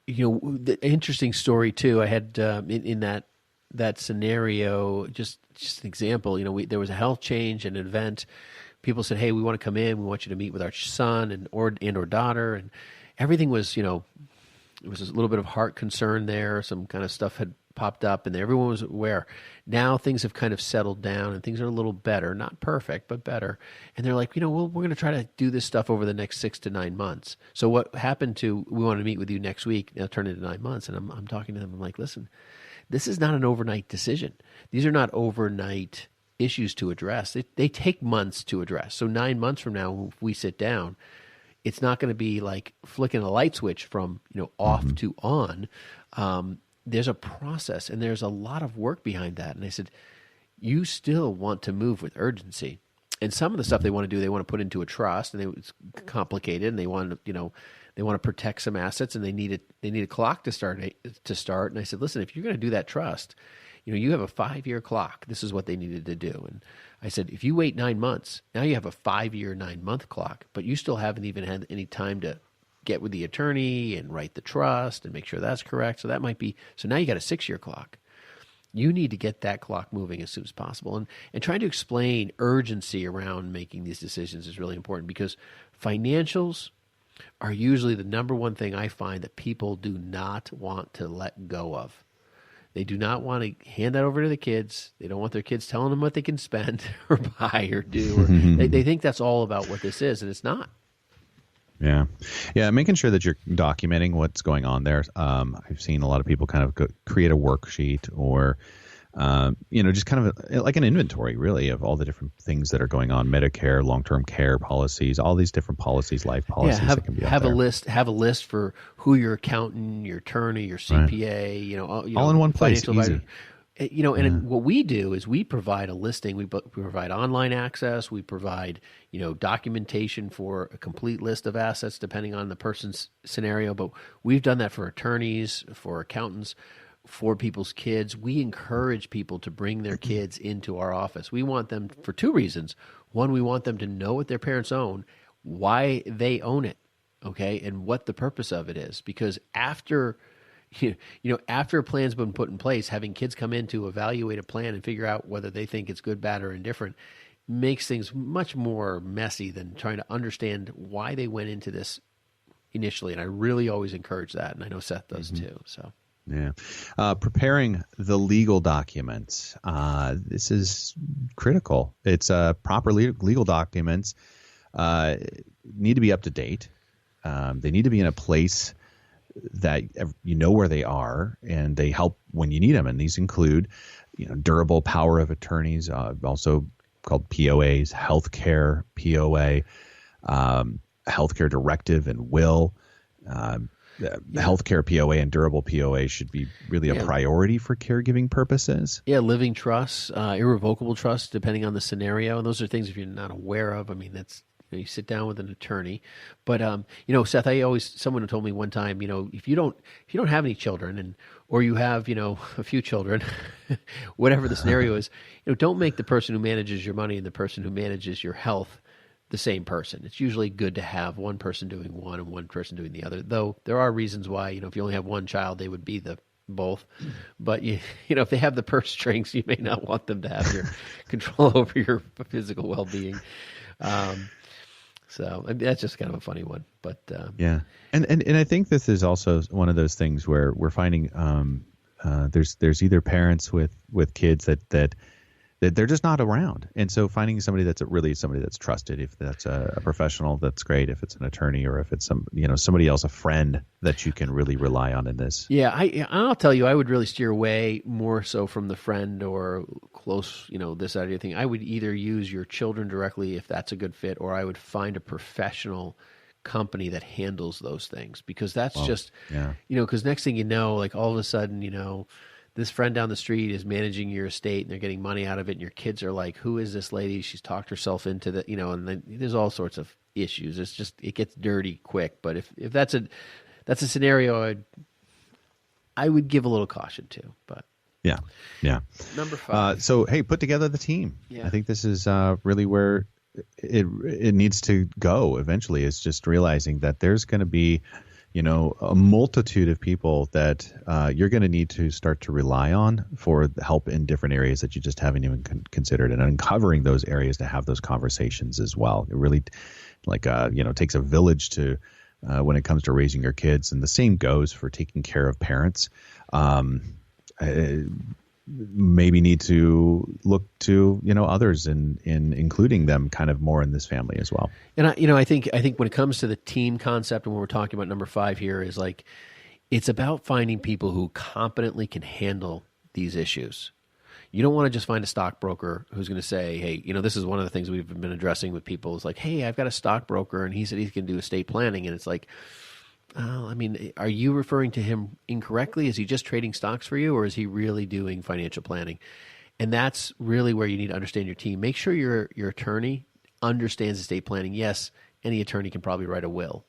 Speaker 2: the interesting story too, I had in that scenario, just an example, there was a health change, an event. People said, hey, we want to come in. We want you to meet with our son and or daughter. And everything was, it was a little bit of heart concern there. Some kind of stuff had popped up and everyone was aware. Now things have kind of settled down and things are a little better, not perfect, but better. And they're like, we're going to try to do this stuff over the next 6 to 9 months. So what happened to, we want to meet with you next week, now turn into 9 months. And I'm talking to them. I'm like, listen, this is not an overnight decision. These are not overnight issues to address. They take months to address. So 9 months from now, if we sit down, it's not going to be like flicking a light switch from, off to on. There's a process and there's a lot of work behind that. And I said, you still want to move with urgency. And some of the stuff they want to do, they want to put into a trust, and it's complicated, and they want to, they want to protect some assets, and they need a clock to start. And I said, listen, if you're going to do that trust, you have a 5-year clock. This is what they needed to do. And I said, if you wait 9 months, now you have a 5-year, 9-month clock, but you still haven't even had any time to get with the attorney and write the trust and make sure that's correct. So now you got a 6-year clock. You need to get that clock moving as soon as possible. And trying to explain urgency around making these decisions is really important, because financials are usually the number one thing I find that people do not want to let go of. They do not want to hand that over to the kids. They don't want their kids telling them what they can spend or buy or do. They think that's all about what this is, and it's not.
Speaker 1: Yeah. Making sure that you're documenting what's going on there. I've seen a lot of people kind of create a worksheet or, just kind of like an inventory, really, of all the different things that are going on: Medicare, long-term care policies, all these different policies, life policies that can be out there.
Speaker 2: Have a list for who your accountant, your attorney, your CPA,
Speaker 1: all in one place, easy.
Speaker 2: And what we do is we provide a listing. We provide online access. We provide, documentation for a complete list of assets depending on the person's scenario. But we've done that for attorneys, for accountants, for people's kids. We encourage people to bring their kids into our office. We want them for 2 reasons. One, we want them to know what their parents own, why they own it, okay, and what the purpose of it is. Because after a plan's been put in place, having kids come in to evaluate a plan and figure out whether they think it's good, bad, or indifferent makes things much more messy than trying to understand why they went into this initially. And I really always encourage that, and I know Seth does too. So.
Speaker 1: Yeah. Preparing the legal documents. This is critical. It's proper legal documents need to be up to date. They need to be in a place that you know where they are, and they help when you need them. And these include, durable power of attorneys, also called POAs, healthcare POA, healthcare directive and will. Healthcare POA and durable POA should be really a priority for caregiving purposes. Yeah,
Speaker 2: living trusts, irrevocable trusts, depending on the scenario. And those are things if you're not aware of. I mean, that's you sit down with an attorney. But Seth, someone told me one time, if you don't have any children or you have, a few children, whatever the scenario is, don't make the person who manages your money and the person who manages your health the same person. It's usually good to have one person doing one and one person doing the other. Though there are reasons why, if you only have one child, they would be both. But if they have the purse strings, you may not want them to have your control over your physical well-being. So that's just kind of a funny one, but
Speaker 1: yeah. And I think this is also one of those things where we're finding there's either parents with kids that they're just not around, and so finding somebody that's really somebody that's trusted, if that's a professional, that's great. If it's an attorney or if it's somebody else, a friend that you can really rely on in this.
Speaker 2: Yeah, I'll tell you, I would really steer away more so from the friend or close, this idea thing. I would either use your children directly if that's a good fit, or I would find a professional company that handles those things, because that's because next thing you know, like all of a sudden, this friend down the street is managing your estate and they're getting money out of it, and your kids are like, who is this lady? She's talked herself into the, and then there's all sorts of issues. It gets dirty quick. But if that's a scenario I would give a little caution to. But
Speaker 1: yeah.
Speaker 2: Number 5.
Speaker 1: So, hey, put together the team. Yeah. I think this is really where it needs to go eventually, is just realizing that there's going to be a multitude of people that you're going to need to start to rely on for help in different areas that you just haven't even considered, and uncovering those areas to have those conversations as well. It really, takes a village to when it comes to raising your kids, and the same goes for taking care of parents. Maybe need to look to others in including them kind of more in this family as well.
Speaker 2: And I think when it comes to the team concept, and when we're talking about number 5 here, is like it's about finding people who competently can handle these issues. You don't want to just find a stockbroker who's going to say, hey, this is one of the things we've been addressing with people, is like, hey, I've got a stockbroker and he said he can do estate planning, and it's like, are you referring to him incorrectly? Is he just trading stocks for you, or is he really doing financial planning? And that's really where you need to understand your team. Make sure your attorney understands estate planning. Yes, any attorney can probably write a will,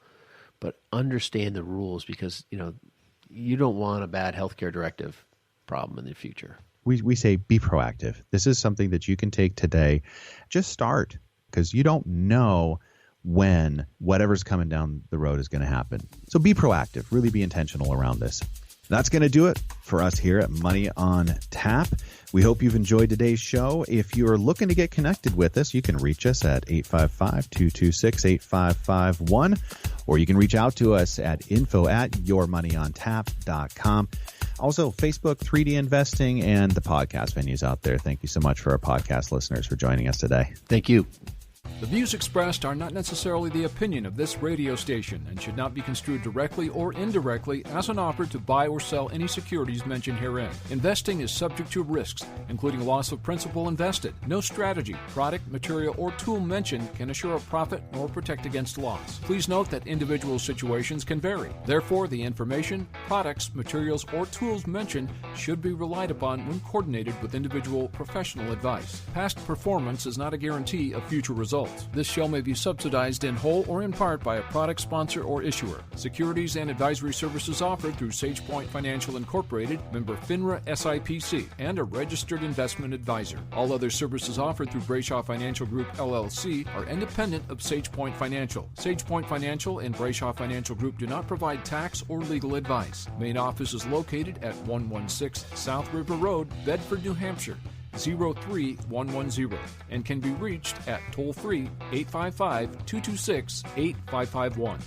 Speaker 2: but understand the rules, because you don't want a bad healthcare directive problem in the future.
Speaker 1: we say be proactive. This is something that you can take today. Just start, because you don't know when whatever's coming down the road is going to happen. So be proactive, really be intentional around this. That's going to do it for us here at Money on Tap. We hope you've enjoyed today's show. If you're looking to get connected with us, you can reach us at 855-226-8551, or you can reach out to us at info@yourmoneyontap.com. Also, Facebook, 3D Investing, and the podcast venues out there. Thank you so much for our podcast listeners for joining us today.
Speaker 2: Thank you.
Speaker 3: The views expressed are not necessarily the opinion of this radio station and should not be construed directly or indirectly as an offer to buy or sell any securities mentioned herein. Investing is subject to risks, including loss of principal invested. No strategy, product, material, or tool mentioned can assure a profit nor protect against loss. Please note that individual situations can vary. Therefore, the information, products, materials, or tools mentioned should be relied upon when coordinated with individual professional advice. Past performance is not a guarantee of future results. This show may be subsidized in whole or in part by a product sponsor or issuer. Securities and advisory services offered through SagePoint Financial Incorporated, member FINRA SIPC, and a registered investment advisor. All other services offered through Brayshaw Financial Group LLC are independent of SagePoint Financial. SagePoint Financial and Brayshaw Financial Group do not provide tax or legal advice. Main office is located at 116 South River Road, Bedford, New Hampshire, 03110, and can be reached at toll-free 855-226-8551.